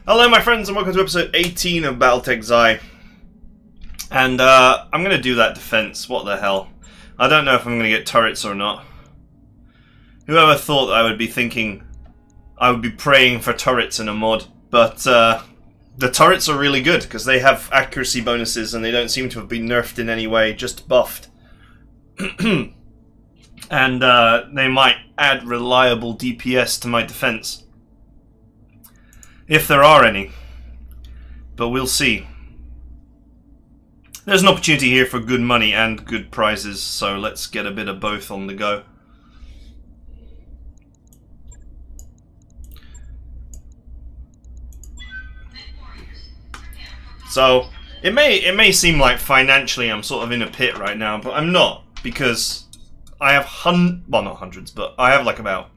Hello my friends and welcome to episode 18 of Battletech XAI. And I'm going to do that defense, what the hell. I don't know if I'm going to get turrets or not. Whoever thought that I would be thinking I would be praying for turrets in a mod. But the turrets are really good because they have accuracy bonuses and they don't seem to have been nerfed in any way, just buffed. And they might add reliable DPS to my defense. If there are any. But we'll see. There's an opportunity here for good money and good prizes, so let's get a bit of both on the go. So, it may seem like financially I'm sort of in a pit right now, but I'm not, because I have well, not hundreds, but I have like about,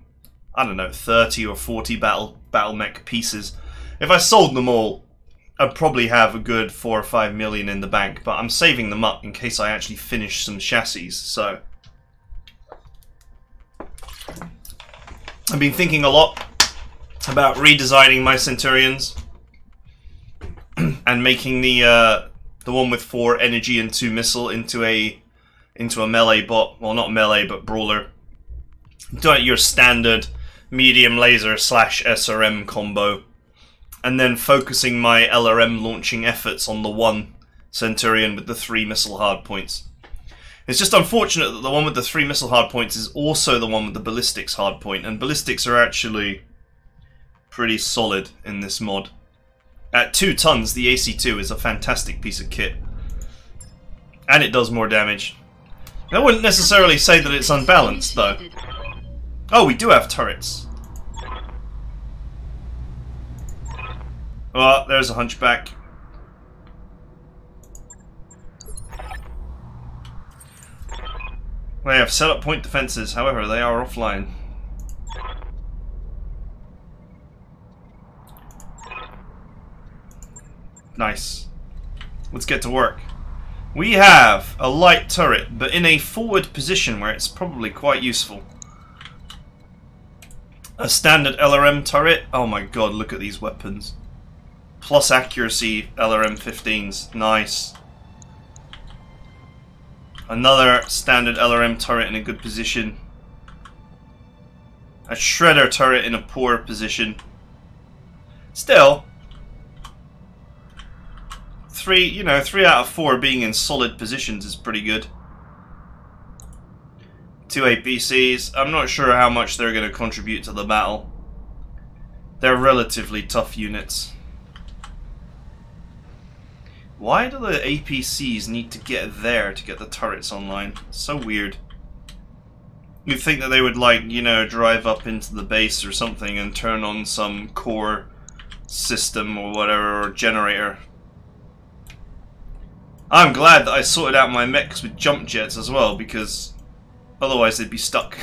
I don't know, 30 or 40 battle mech pieces. If I sold them all, I'd probably have a good 4 or 5 million in the bank, but I'm saving them up in case I actually finish some chassis, so. I've been thinking a lot about redesigning my Centurions and making the one with 4 energy and 2 missile into a melee bot. Well, not melee, but brawler. Do it your standard medium laser / SRM combo, and then focusing my LRM launching efforts on the one Centurion with the 3 missile hardpoints. It's just unfortunate that the one with the 3 missile hardpoints is also the one with the ballistics hardpoint, and ballistics are actually pretty solid in this mod. At 2 tons, the AC2 is a fantastic piece of kit, and it does more damage. I wouldn't necessarily say that it's unbalanced, though. Oh, we do have turrets. Oh, there's a hunchback. They have set up point defenses, however, they are offline. Nice. Let's get to work. We have a light turret, but in a forward position where it's probably quite useful. A standard LRM turret. Oh my god, look at these weapons. Plus accuracy LRM 15s. Nice. Another standard LRM turret in a good position. A shredder turret in a poor position. Still, 3 out of 4 being in solid positions is pretty good. 2 APCs. I'm not sure how much they're going to contribute to the battle. They're relatively tough units. Why do the APCs need to get there to get the turrets online? It's so weird. You'd think that they would, like, you know, drive up into the base or something and turn on some core system or whatever, or generator. I'm glad that I sorted out my mechs with jump jets as well, because otherwise they'd be stuck.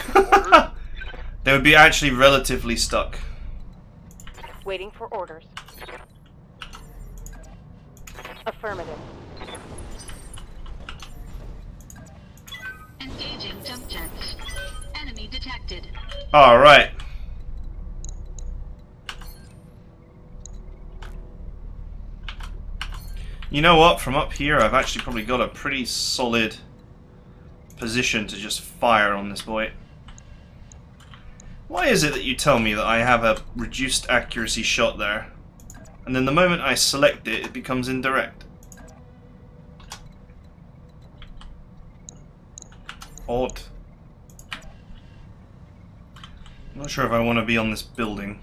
They would be actually relatively stuck. Waiting for orders. Affirmative. Engaging jump jets. Enemy detected. Alright. You know what? From up here I've actually probably got a pretty solid position to just fire on this boy. Why is it that you tell me that I have a reduced accuracy shot there, and then the moment I select it, it becomes indirect? Odd. I'm not sure if I want to be on this building.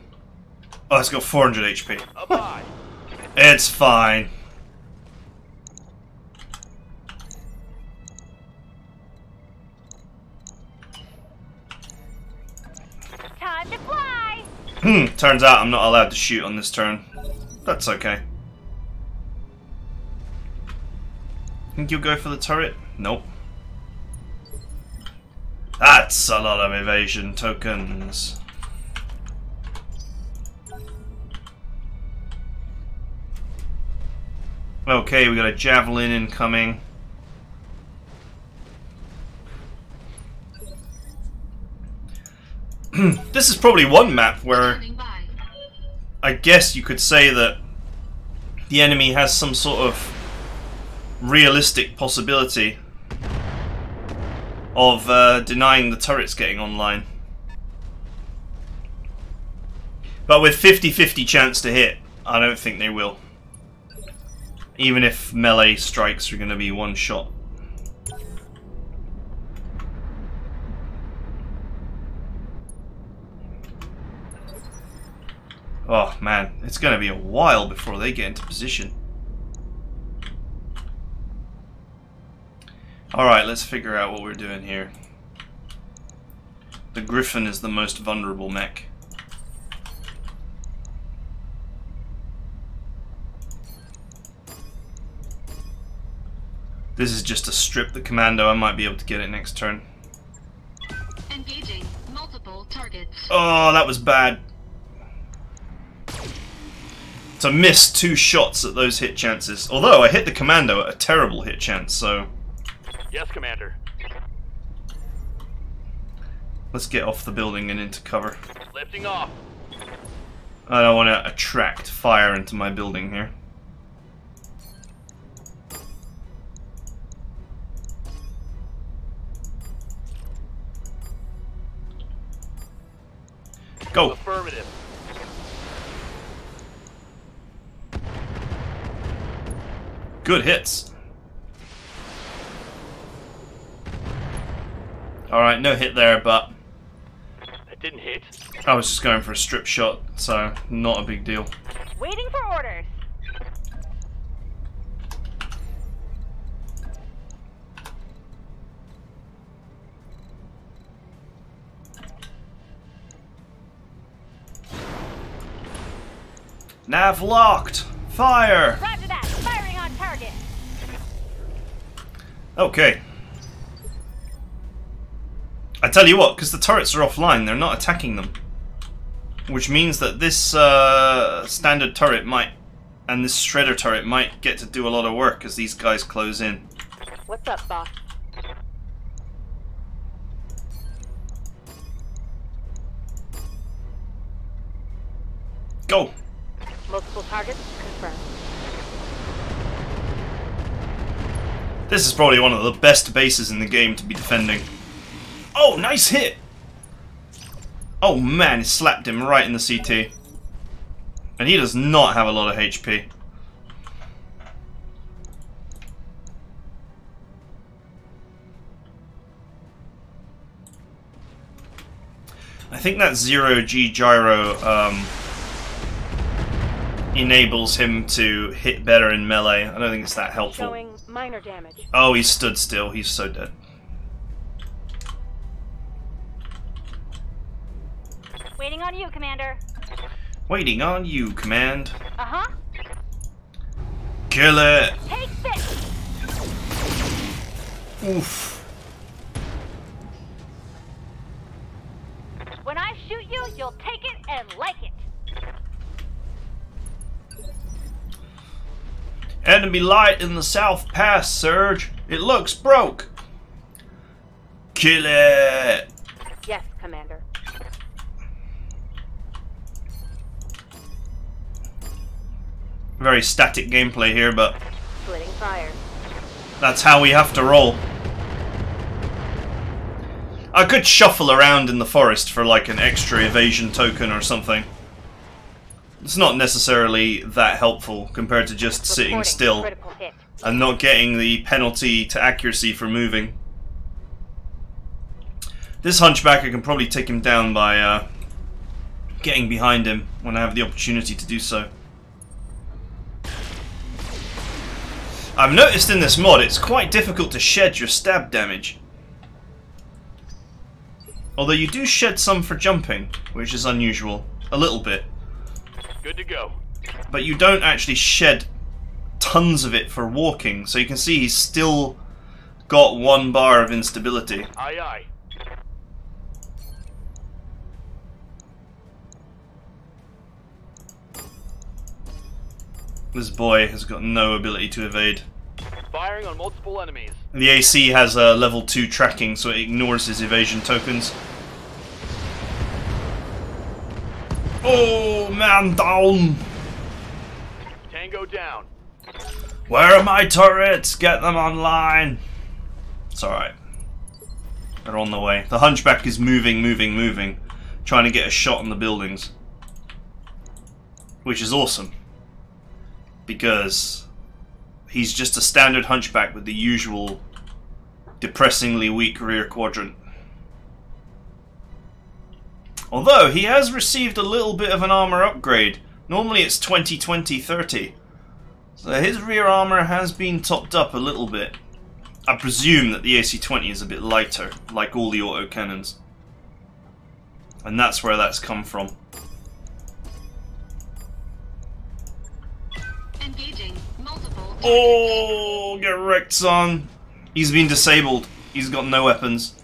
Oh, it's got 400 HP. It's fine. Time to fly! Turns out I'm not allowed to shoot on this turn. That's okay. Think you'll go for the turret? Nope. That's a lot of evasion tokens. Okay, we got a javelin incoming. This is probably one map where I guess you could say that the enemy has some sort of realistic possibility of denying the turrets getting online. But with 50-50 chance to hit, I don't think they will. Even if melee strikes are going to be one shot. Oh man, it's going to be a while before they get into position. Alright, let's figure out what we're doing here. The Griffin is the most vulnerable mech. This is just to strip the commando. I might be able to get it next turn. Engaging multiple targets. Oh, that was bad. To miss 2 shots at those hit chances. Although I hit the commando at a terrible hit chance, so... Yes, Commander. Let's get off the building and into cover. Lifting off. I don't want to attract fire into my building here. Go! Affirmative. Good hits. Alright, no hit there, but That didn't hit. I was just going for a strip shot, so not a big deal. Waiting for orders. Nav locked! Fire! Roger that. Firing on target. Okay. I tell you what, because the turrets are offline, they're not attacking them. Which means that this standard turret might, and this shredder turret might get to do a lot of work as these guys close in. What's up, boss? Go! Multiple targets confirmed. This is probably one of the best bases in the game to be defending. Oh, nice hit! Oh man, it slapped him right in the CT. And he does not have a lot of HP. I think that 0G gyro enables him to hit better in melee. I don't think it's that helpful. Showing minor damage. Oh, he stood still. He's so dead. Waiting on you, Commander. Waiting on you, Command. Uh-huh. Kill it! Take this! Oof. When I shoot you, you'll take it and like it. Enemy light in the South Pass, Surge. It looks broke. Kill it! Yes, Commander. Very static gameplay here, but Splitting fire. that's how we have to roll. I could shuffle around in the forest for like an extra evasion token or something. It's not necessarily that helpful compared to just sitting Reporting still critical hit. and not getting the penalty to accuracy for moving. This hunchback, I can probably take him down by getting behind him when I have the opportunity to do so. I've noticed in this mod it's quite difficult to shed your stab damage. Although you do shed some for jumping, which is unusual. A little bit. Good to go. But you don't actually shed tons of it for walking, so you can see he's still got 1 bar of instability. Aye, aye. This boy has got no ability to evade. Firing on multiple enemies. The AC has a level 2 tracking, so it ignores his evasion tokens. Oh! man down! Tango down. Where are my turrets? Get them online! It's alright. They're on the way. The Hunchback is moving, trying to get a shot on the buildings. Which is awesome. Because he's just a standard Hunchback with the usual depressingly weak rear quadrant. Although, he has received a little bit of an armor upgrade. Normally it's 20, 20, 30. So his rear armor has been topped up a little bit. I presume that the AC-20 is a bit lighter, like all the autocannons. And that's where that's come from. Engaging multiple targets. Oh, get wrecked, son. He's been disabled. He's got no weapons.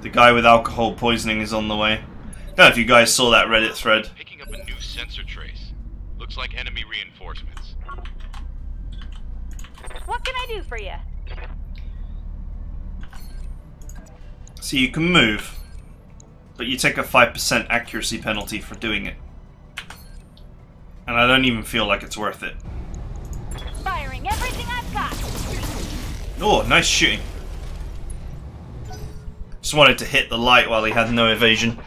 The guy with alcohol poisoning is on the way. Don't know if you guys saw that Reddit thread. Picking up a new sensor trace. Looks like enemy reinforcements. What can I do for you? So you can move, but you take a 5% accuracy penalty for doing it. And I don't even feel like it's worth it. Firing everything I've got. Oh, nice shooting. Just wanted to hit the light while he had no evasion.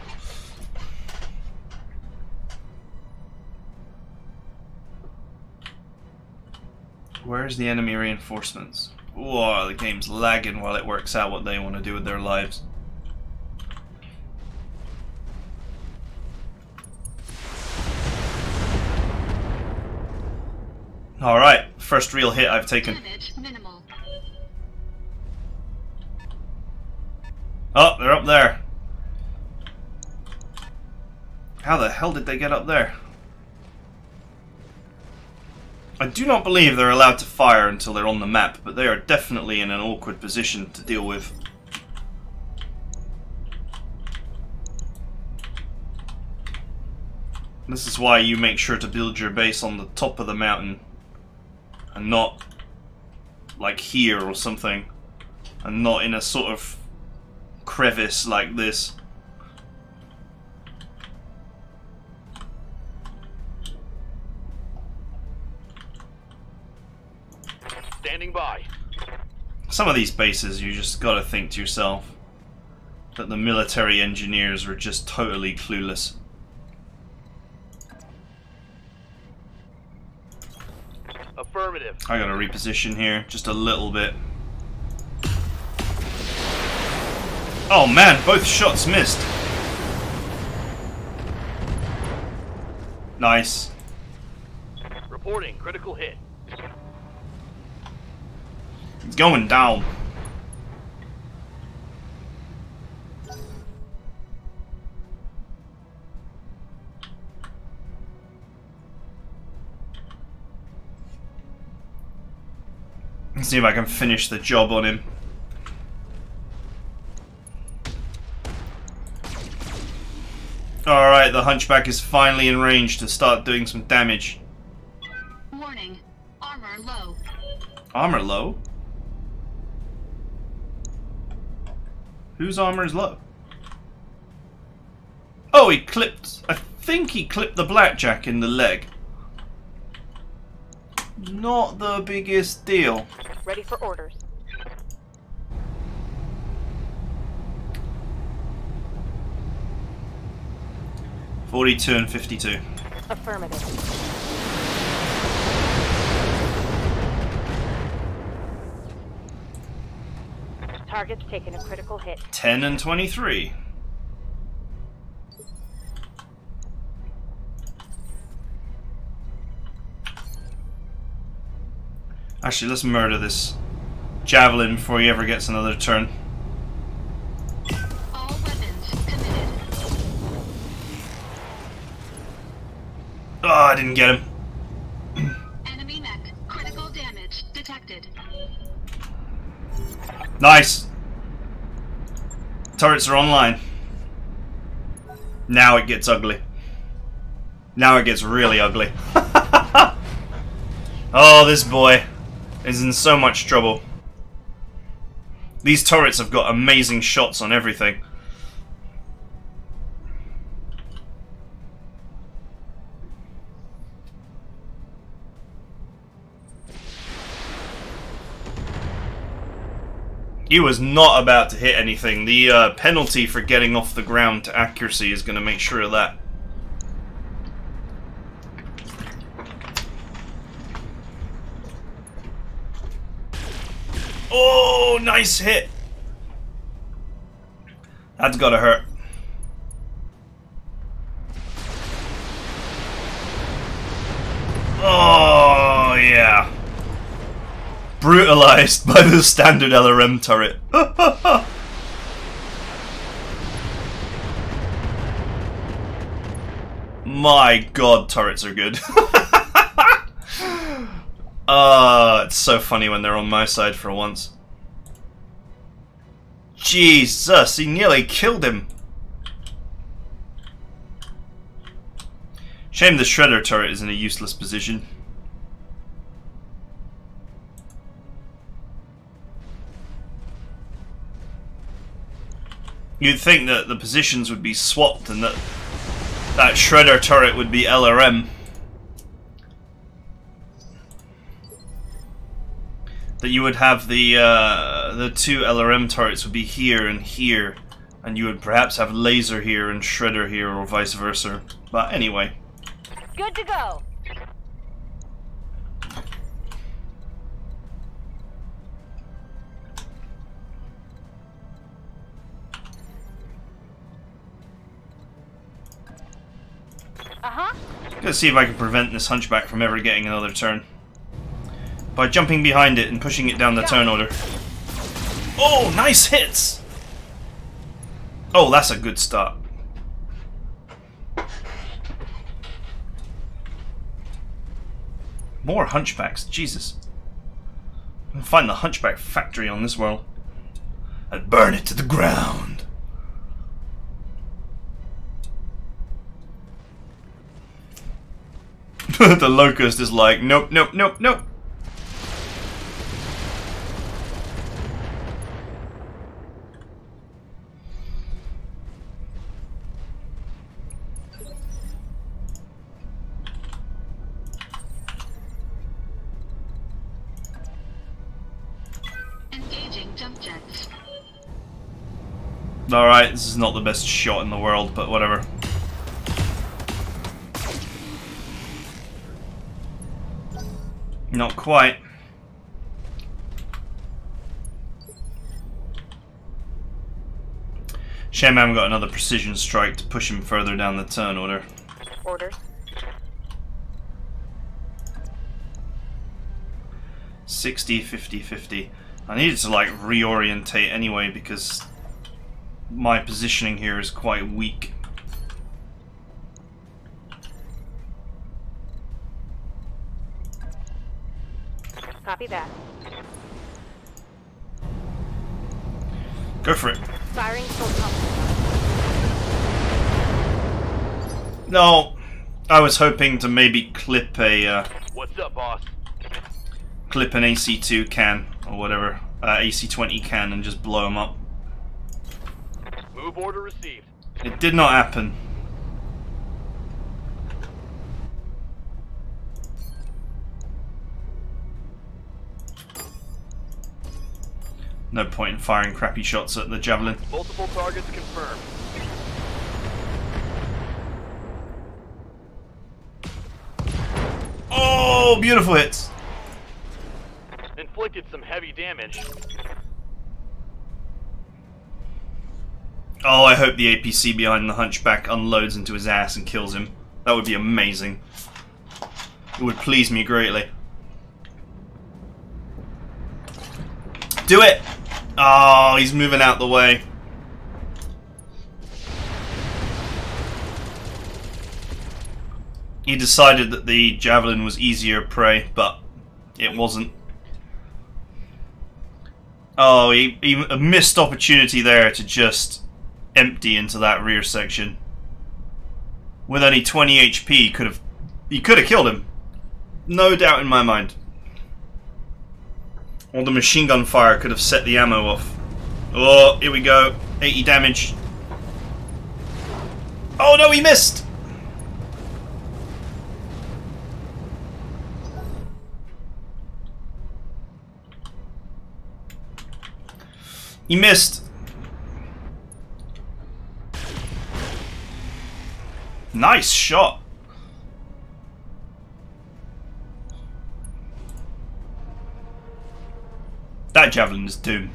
Where's the enemy reinforcements? Whoa, the game's lagging while it works out what they want to do with their lives. Alright, first real hit I've taken. Damage minimal. Oh, they're up there. How the hell did they get up there? I do not believe they're allowed to fire until they're on the map, but they are definitely in an awkward position to deal with. This is why you make sure to build your base on the top of the mountain and not like here or something, and not in a sort of crevice like this. Standing by. Some of these bases you just gotta think to yourself that the military engineers were just totally clueless. Affirmative. I gotta reposition here just a little bit. Oh man, both shots missed. Nice. Reporting critical hit. It's going down. Let's see if I can finish the job on him. Alright, the Hunchback is finally in range to start doing some damage. Warning. Armor low. Armor low? Whose armor is low? Oh, he clipped... I think he clipped the Blackjack in the leg. Not the biggest deal. Ready for orders. $42 and $52. Affirmative. Target's taken a critical hit. 10 and 23. Actually, let's murder this Javelin before he ever gets another turn. All weapons committed. Oh, I didn't get him. Enemy mech. Critical damage detected. Nice. Turrets are online. Now it gets ugly. Now it gets really ugly. Oh, this boy is in so much trouble. These turrets have got amazing shots on everything. He was not about to hit anything. The penalty for getting off the ground to accuracy is going to make sure of that. Oh, nice hit! That's gotta hurt. Oh, yeah. Brutalized by the standard LRM turret. My god, turrets are good. It's so funny when they're on my side for once. Jesus, he nearly killed him. Shame the Shredder turret is in a useless position. You'd think that the positions would be swapped and that Shredder turret would be LRM. That you would have the two LRM turrets would be here and here, and you would perhaps have Laser here and Shredder here, or vice versa. But anyway. Good to go. Gonna see if I can prevent this hunchback from ever getting another turn. By jumping behind it and pushing it down the turn order. Oh, nice hits! Oh, that's a good start. More hunchbacks, Jesus. I can find the hunchback factory on this world. And burn it to the ground. The Locust is like, nope, nope, nope, nope. Engaging jump jets. Alright, this is not the best shot in the world, but whatever. Not quite. Shame I haven't got another precision strike to push him further down the turn order. Orders. 60, 50, 50. I needed to like reorientate anyway because my positioning here is quite weak. Copy that. Go for it. Firing full complement. No, I was hoping to maybe clip a What's up, boss? clip an AC2 can or whatever, AC20 can, and just blow him up. Move order received. It did not happen. No point in firing crappy shots at the Javelin. Multiple targets confirmed. Oh, beautiful hits! Inflicted some heavy damage. Oh, I hope the APC behind the hunchback unloads into his ass and kills him. That would be amazing. It would please me greatly. Do it! Oh, he's moving out the way. He decided that the Javelin was easier prey, but it wasn't. Oh, he a missed opportunity there to just empty into that rear section. With only 20 HP, he could have killed him. No doubt in my mind. All the machine gun fire could have set the ammo off. Oh, here we go. 80 damage. Oh no, he missed! He missed. Nice shot. That javelin is doomed.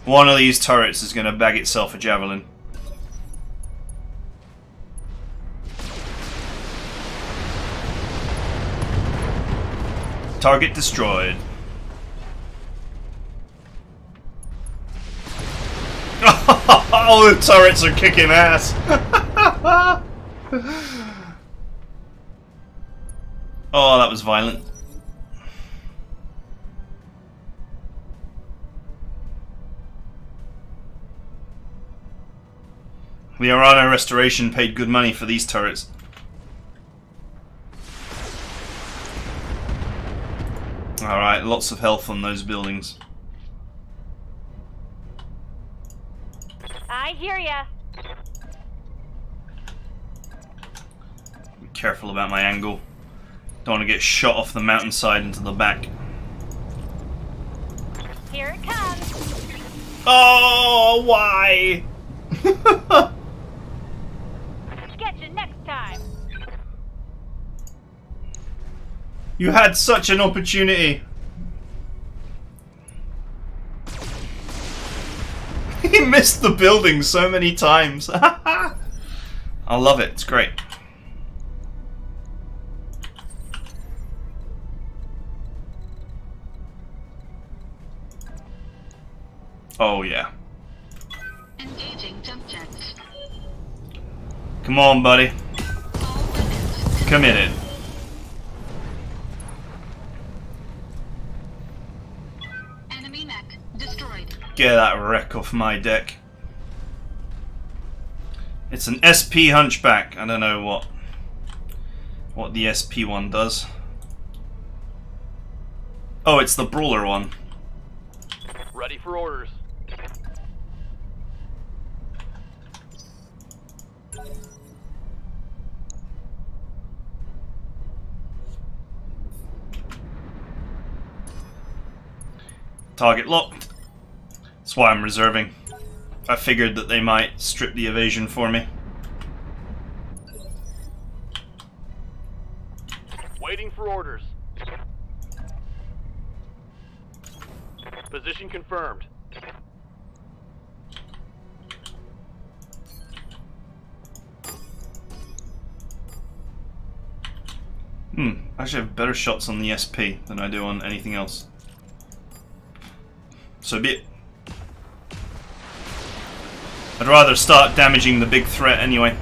One of these turrets is going to bag itself a javelin. Target destroyed. Oh, the turrets are kicking ass. Oh, that was violent. The Arana Restoration paid good money for these turrets. Alright, lots of health on those buildings. I hear ya. Be careful about my angle. Don't want to get shot off the mountainside into the back. Here it comes. Oh, why? Get you next time. You had such an opportunity. He missed the building so many times. I love it. It's great. Oh yeah. Engaging jump jets. Come on, buddy. All weapons Committed. enemy mech destroyed. Get that wreck off my deck. It's an SP Hunchback. I don't know what the SP one does. Oh, it's the Brawler one. Ready for orders. Target locked. That's why I'm reserving. I figured that they might strip the evasion for me. Waiting for orders. Position confirmed. I actually have better shots on the SP than I do on anything else. So be it. I'd rather start damaging the big threat anyway.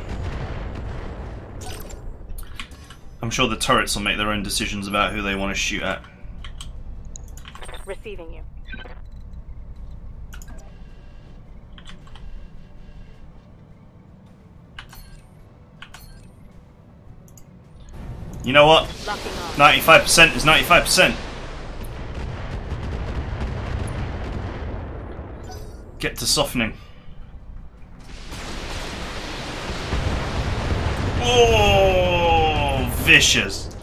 I'm sure the turrets will make their own decisions about who they want to shoot at. Receiving you. You know what? Locking on. 95% is 95%. Get to softening. Oh, vicious.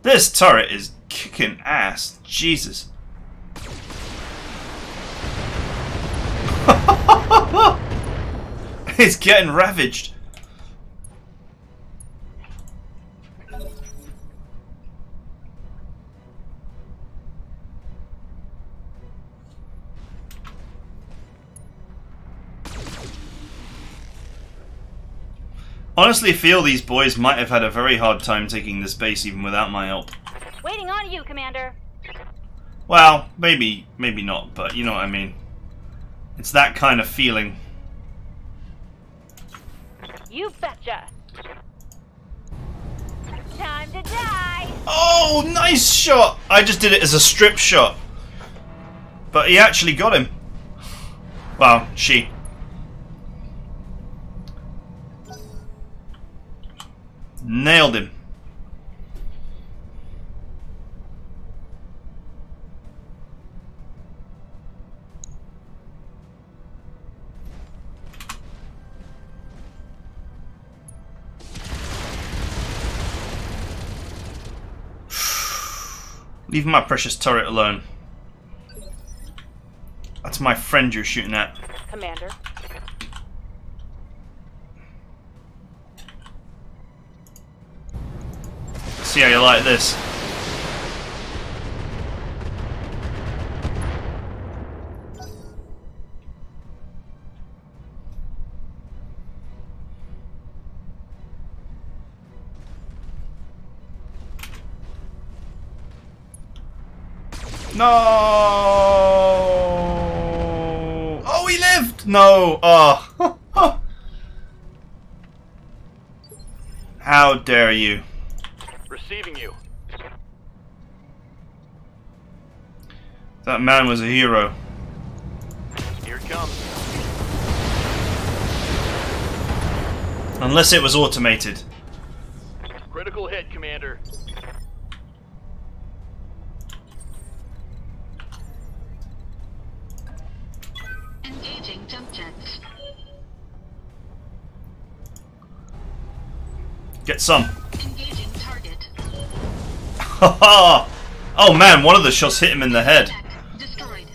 This turret is kicking ass. Jesus. It's getting ravaged. Honestly feel these boys might have had a very hard time taking this base even without my help. Waiting on you, Commander. Well, maybe not, but you know what I mean. It's that kind of feeling. You betcha. Time to die. Oh, nice shot! I just did it as a strip shot. But he actually got him. Well, she. Nailed him. Leave my precious turret alone. That's my friend you're shooting at. Commander. See how you like this. No! Oh, he lived! No! Oh. How dare you? Receiving you. That man was a hero. Here it comes. Unless it was automated. Critical hit, Commander. Engaging jump jets. Get some. Engaging target. Oh man, one of the shots hit him in the head. Mech destroyed.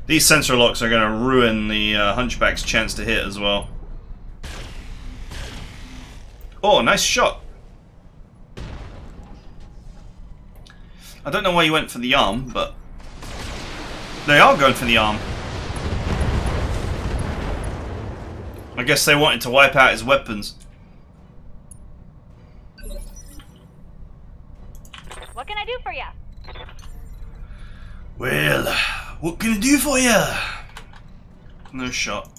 These sensor locks are going to ruin the Hunchback's chance to hit as well. Oh, nice shot. I don't know why you went for the arm, but they are going for the arm. I guess they wanted to wipe out his weapons. What can I do for you? Well, what can I do for you? No shot.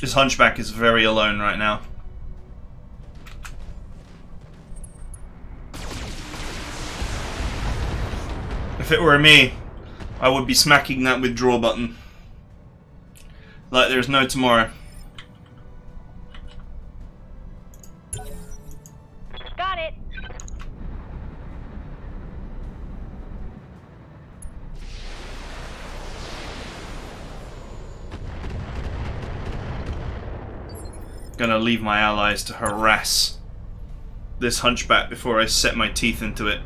This Hunchback is very alone right now. If it were me, I would be smacking that withdraw button. Like there's no tomorrow. Got it. Gonna leave my allies to harass this Hunchback before I set my teeth into it.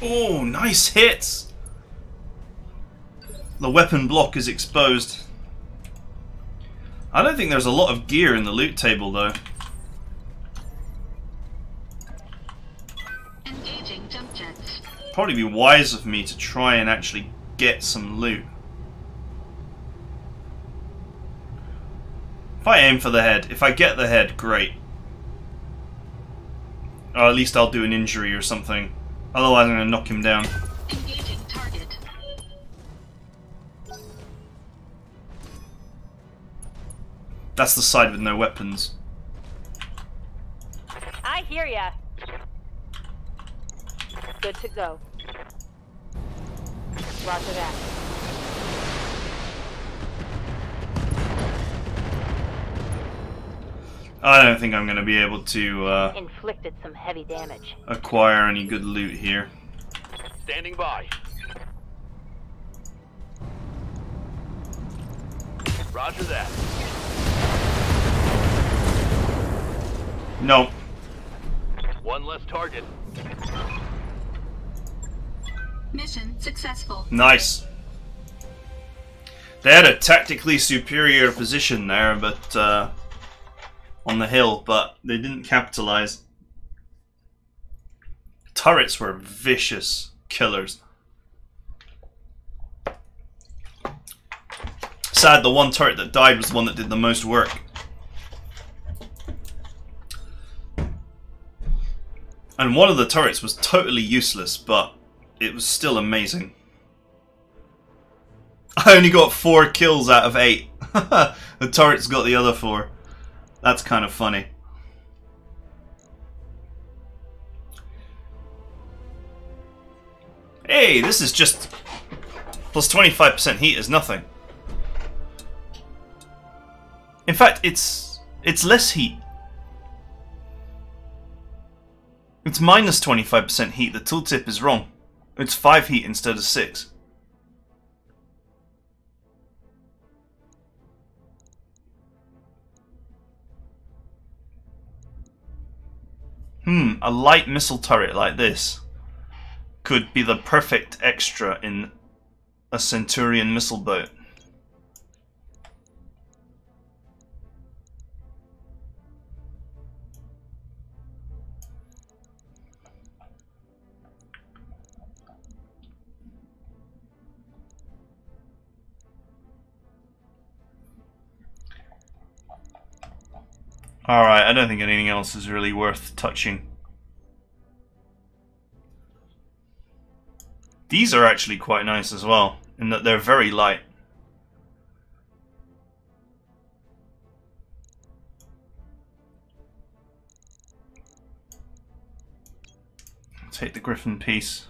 Oh, nice hits! The weapon block is exposed. I don't think there's a lot of gear in the loot table though. Engaging jump jets. Probably be wise of me to try and actually get some loot. If I aim for the head, if I get the head, great. Or at least I'll do an injury or something. Otherwise I'm going to knock him down. Engaging target. That's the side with no weapons. I hear ya. Good to go. Roger that. I don't think I'm going to be able to Inflicted some heavy damage. acquire any good loot here. Standing by. Roger that. No. One less target. Mission successful. Nice. They had a tactically superior position there, but on the hill, but they didn't capitalize. Turrets were vicious killers. Sad, the one turret that died was the one that did the most work. And one of the turrets was totally useless, but it was still amazing. I only got 4 kills out of 8. The turret's got the other 4. That's kind of funny. Hey, this is just plus 25% heat is nothing. In fact, it's less heat. It's minus 25% heat. The tooltip is wrong. It's 5 heat instead of 6. a light missile turret like this could be the perfect extra in a Centurion missile boat. Alright, I don't think anything else is really worth touching. These are actually quite nice as well, in that they're very light. I'll take the Griffin piece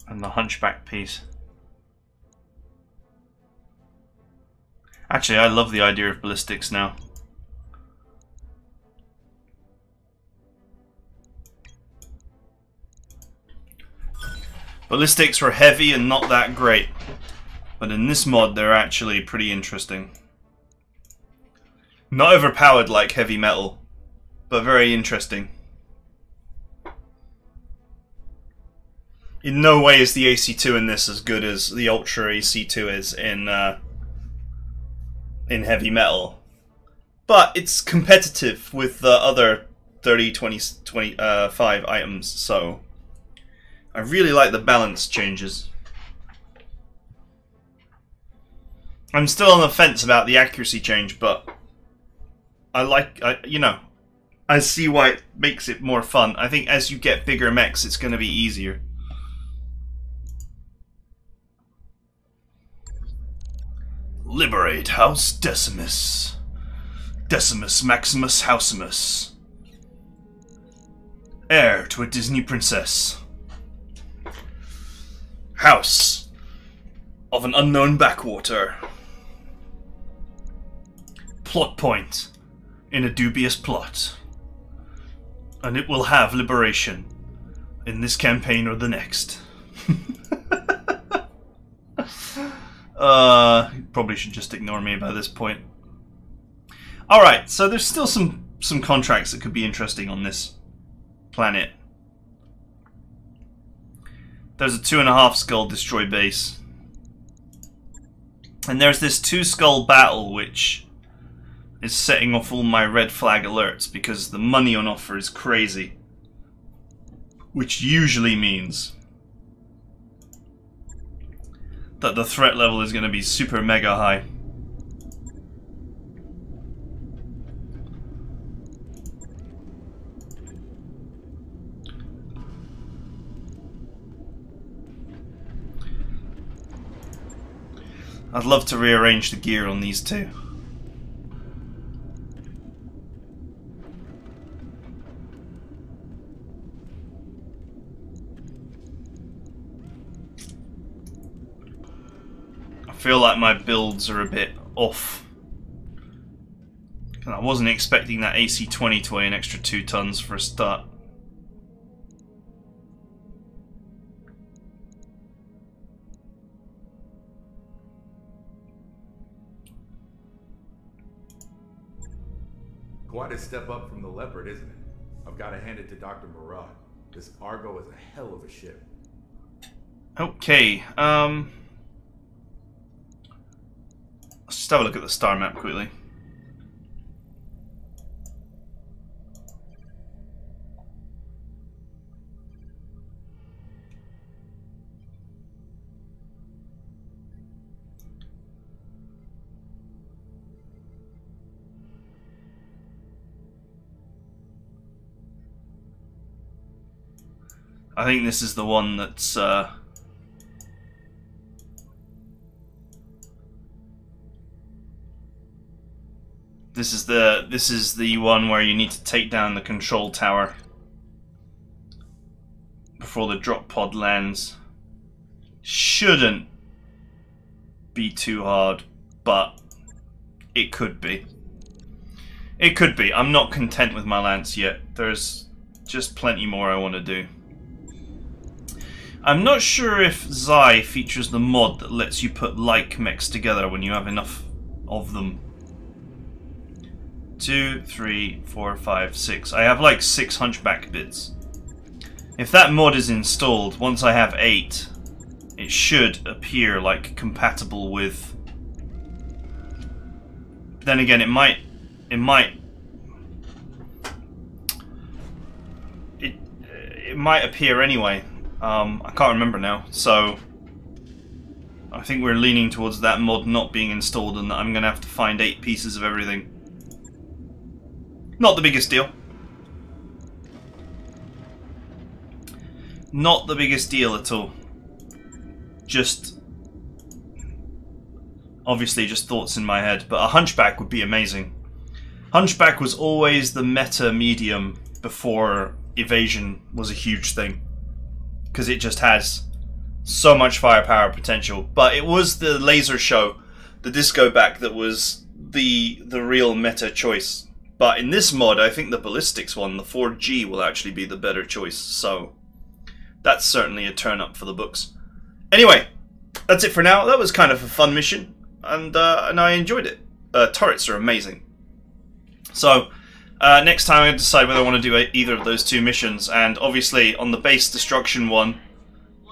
and the Hunchback piece. Actually, I love the idea of ballistics now. Ballistics were heavy and not that great, but in this mod they're actually pretty interesting. Not overpowered like heavy metal, but very interesting. In no way is the AC2 in this as good as the Ultra AC2 is in heavy metal, but it's competitive with the other 30, 20, 25 items, so I really like the balance changes. I'm still on the fence about the accuracy change, but you know, I see why it makes it more fun. I think as you get bigger mechs, it's going to be easier. Liberate House Decimus. Decimus Maximus Housimus. Heir to a Disney princess. House of an unknown backwater. Plot point in a dubious plot. And it will have liberation in this campaign or the next. Probably should just ignore me by this point. Alright, so there's still some contracts that could be interesting on this planet. There's a 2.5 skull destroy base. And there's this 2 skull battle which is setting off all my red flag alerts because the money on offer is crazy. Which usually means that the threat level is going to be super mega high. I'd love to rearrange the gear on these two. I feel like my builds are a bit off. I wasn't expecting that AC-20 to weigh an extra 2 tons for a start. Quite a step up from the Leopard, isn't it? I've got to hand it to Dr. Murad. This Argo is a hell of a ship. Okay, let's just have a look at the star map quickly. I think this is the one that's this is the one where you need to take down the control tower before the drop pod lands. Shouldn't be too hard, but it could be. It could be. I'm not content with my lance yet. There's just plenty more I want to do. I'm not sure if XAI features the mod that lets you put like mechs together when you have enough of them 2, 3, 4, 5, 6. I have like 6 hunchback bits. If that mod is installed, once I have 8, it should appear like compatible with. Then again, it might appear anyway. I can't remember now, so I think we're leaning towards that mod not being installed, and that I'm gonna have to find 8 pieces of everything. Not the biggest deal. Not the biggest deal at all. Just obviously just thoughts in my head, but a hunchback would be amazing. Hunchback was always the meta medium before evasion was a huge thing, because it just has so much firepower potential. But it was the laser show, the disco back, that was the real meta choice. But in this mod, I think the ballistics one, the 4G, will actually be the better choice. So that's certainly a turn up for the books. Anyway, that's it for now. That was kind of a fun mission, and I enjoyed it. Turrets are amazing. So next time I decide whether I want to do either of those 2 missions, and obviously on the base destruction one,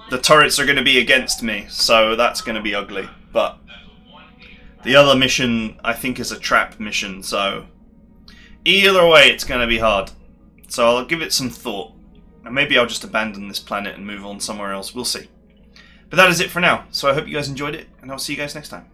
the turrets are going to be against me, so that's going to be ugly. But the other mission, I think, is a trap mission, so either way it's going to be hard. So I'll give it some thought, and maybe I'll just abandon this planet and move on somewhere else. We'll see. But that is it for now, so I hope you guys enjoyed it, and I'll see you guys next time.